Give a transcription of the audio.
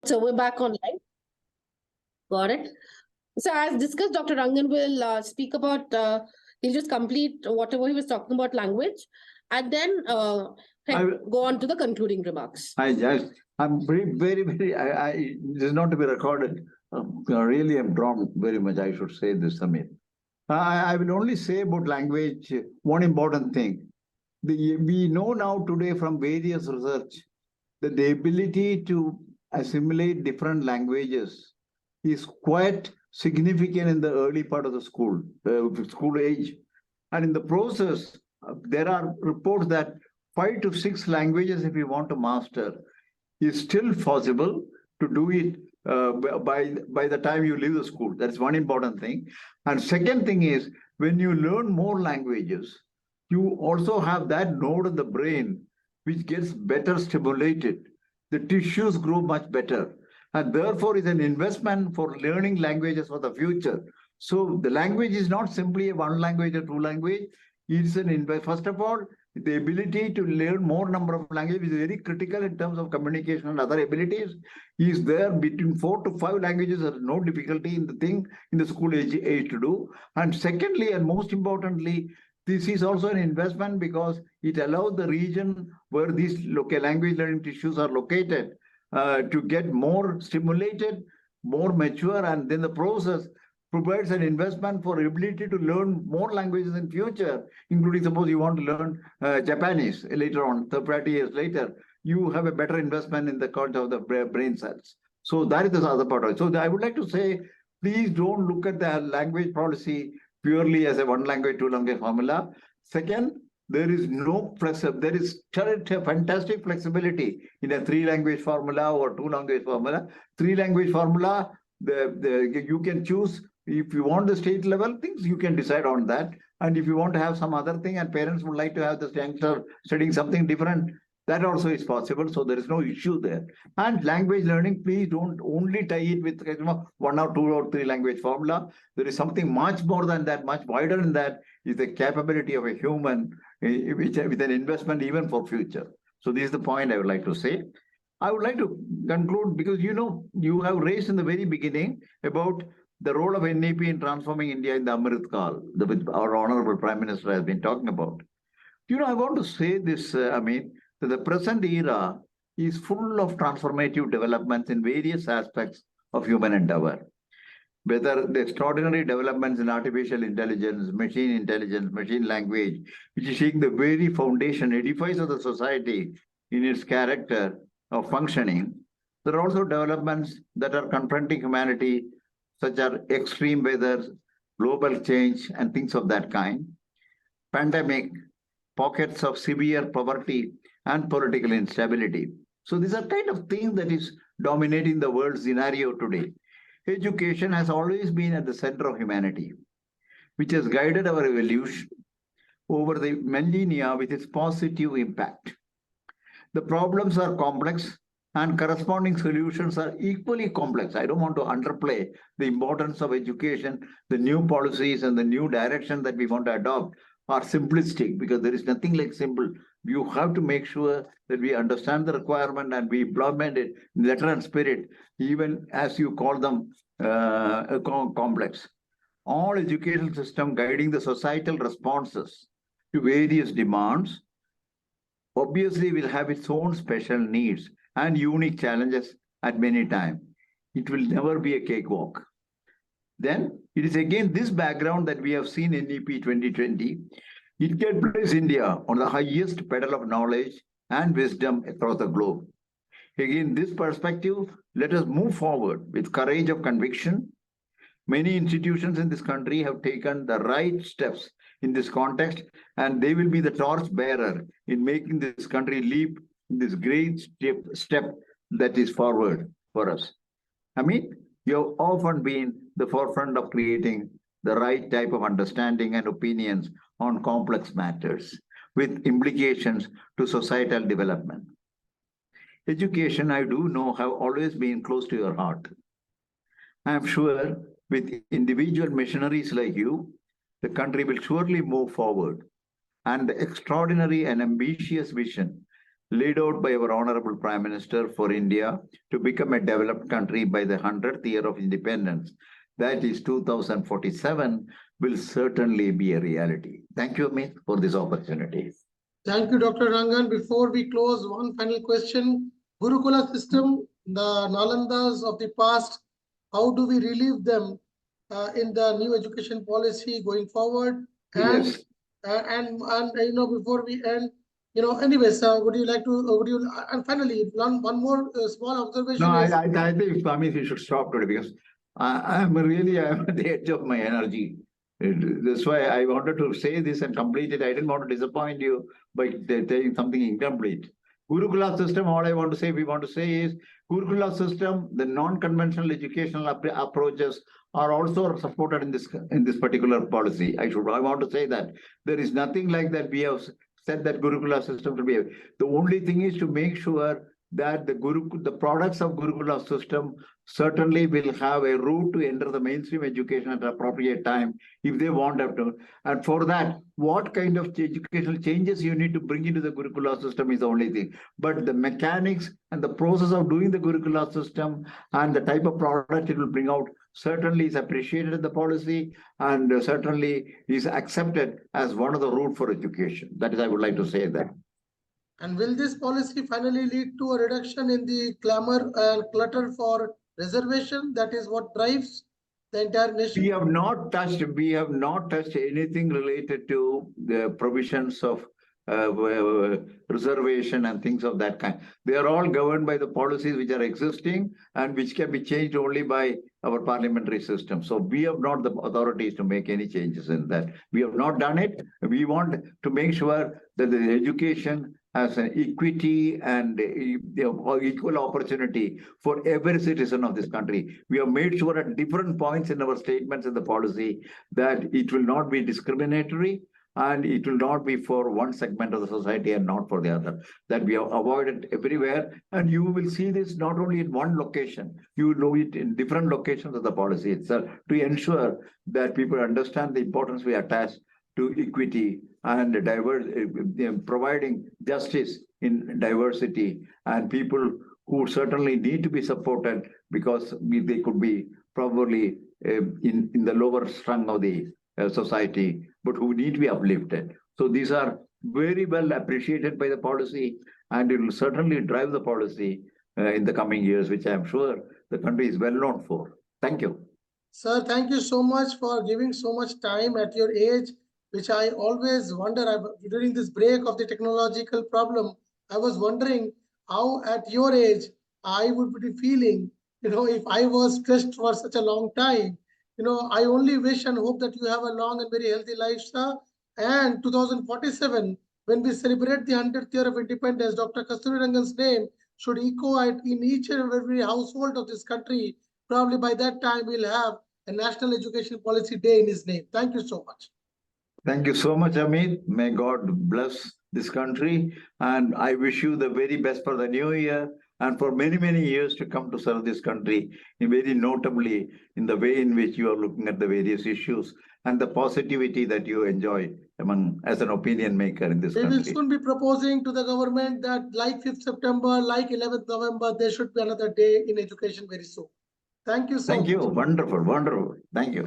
So we're back online. Got it. So as discussed, Dr. Rangan will speak about, he'll just complete whatever he was talking about language, and then go on to the concluding remarks. I'm very, this is not to be recorded. Really, I'm drawn very much, I should say this, Samir. I will only say about language, one important thing. We know now today from various research that the ability to assimilate different languages is quite significant in the early part of the school age. And in the process, there are reports that 5 to 6 languages, if you want to master, is still possible to do it by the time you leave the school. That's one important thing. And second thing is, when you learn more languages, you also have that node in the brain which gets better stimulated. The tissues grow much better. And therefore, is an investment for learning languages for the future. So the language is not simply a one language or two language. It's an investment. First of all, the ability to learn more number of languages is very critical in terms of communication and other abilities. Is there between 4 to 5 languages? There is no difficulty in the thing in the school age to do. And secondly, and most importantly, this is also an investment because it allows the region where these local language learning tissues are located to get more stimulated, more mature, and then the process provides an investment for ability to learn more languages in future, including suppose you want to learn Japanese later on, 30 years later, you have a better investment in the context of the brain cells. So that is the other part of it. So I would like to say, please don't look at the language policy purely as a one language, two language formula. Second, there is no there is fantastic flexibility in a 3 language formula or 2 language formula. 3 language formula, you can choose if you want the state level things, you can decide on that. And if you want to have some other thing and parents would like to have the youngster studying something different, that also is possible. So there is no issue there. And language learning, please don't only tie it with 1 or 2 or 3 language formula. There is something much more than that, much wider than that, is the capability of a human with an investment even for future. So this is the point I would like to say. I would like to conclude because, you have raised in the very beginning about the role of NEP in transforming India in the Amrit Kal, that our Honorable Prime Minister has been talking about. I want to say this, that the present era is full of transformative developments in various aspects of human endeavor. Whether the extraordinary developments in artificial intelligence, machine language, which is shaping the very foundation, edifice of the society in its character of functioning. There are also developments that are confronting humanity, such as extreme weather, global change, and things of that kind. Pandemic, pockets of severe poverty, and political instability. So these are kind of things that is dominating the world scenario today. Education has always been at the center of humanity, which has guided our evolution over the millennia with its positive impact. The problems are complex and corresponding solutions are equally complex. I don't want to underplay the importance of education. The new policies and the new direction that we want to adopt are simplistic because there is nothing like simple. You have to make sure that we understand the requirement and we implement it in letter and spirit, even as you call them complex. All educational system guiding the societal responses to various demands obviously will have its own special needs and unique challenges at many times. It will never be a cakewalk. Then it is again this background that we have seen in NEP 2020. It can place India on the highest pedal of knowledge and wisdom across the globe. Again, this perspective, let us move forward with courage of conviction. Many institutions in this country have taken the right steps in this context, and they will be the torch bearer in making this country leap in this great step that is forward for us. You have often been the forefront of creating the right type of understanding and opinions on complex matters with implications to societal development. Education, I do know, have always been close to your heart. I am sure with individual missionaries like you, the country will surely move forward. And the extraordinary and ambitious vision laid out by our Honorable Prime Minister for India to become a developed country by the 100th year of independence, that is 2047, will certainly be a reality. Thank you, Amit, for this opportunity. Thank you, Dr. Rangan. Before we close, one final question. Gurukula system, the Nalandas of the past, how do we relieve them in the new education policy going forward? And Yes. Before we end, anyways, would you like to, and finally, one more small observation. No, is, I think, Amit, we should stop today because I'm at the edge of my energy. That's why I wanted to say this and complete it. I didn't want to disappoint you by saying something incomplete. Gurukula system, all I want to say, we want to say is Gurukula system, the non-conventional educational approaches are also supported in this particular policy. I want to say that there is nothing like that. We have said that Gurukula system to be. The only thing is to make sure that the products of Gurukula system certainly will have a route to enter the mainstream education at an appropriate time if they want to. And for that, what kind of educational changes you need to bring into the Gurukula system is the only thing. But the mechanics and the process of doing the Gurukula system and the type of product it will bring out certainly is appreciated in the policy and certainly is accepted as one of the route for education. That is, I would like to say that. And will this policy finally lead to a reduction in the clamor and clutter for reservation? That is what drives the entire nation. We have not touched anything related to the provisions of reservation and things of that kind. They are all governed by the policies which are existing and which can be changed only by our parliamentary system. So we have not the authorities to make any changes in that. We have not done it. We want to make sure that the education has an equity and equal opportunity for every citizen of this country. We have made sure at different points in our statements in the policy that it will not be discriminatory and it will not be for one segment of the society and not for the other. That we have avoided everywhere. And you will see this not only in one location, you will know it in different locations of the policy itself to ensure that people understand the importance we attach to equity and providing justice in diversity and people who certainly need to be supported because they could be probably in the lower strung of the society, but who need to be uplifted. So these are very well appreciated by the policy and it will certainly drive the policy in the coming years, which I am sure the country is well known for. Thank you. Sir, thank you so much for giving so much time at your age, which I always wonder, during this break of the technological problem, I was wondering how at your age I would be feeling, if I was stressed for such a long time. I only wish and hope that you have a long and very healthy life, sir. And 2047, when we celebrate the 100th year of independence, Dr. Kasturi Rangan's name should echo in each and every household of this country. Probably by that time, we'll have a National Education Policy Day in his name. Thank you so much. Thank you so much, Amit. May God bless this country. And I wish you the very best for the new year and for many, many years to come to serve this country, very notably in the way in which you are looking at the various issues and the positivity that you enjoy as an opinion maker in this country. We will soon be proposing to the government that like 5th September, like 11th November, there should be another day in education very soon. Thank you so much. Thank you. Wonderful, wonderful. Thank you.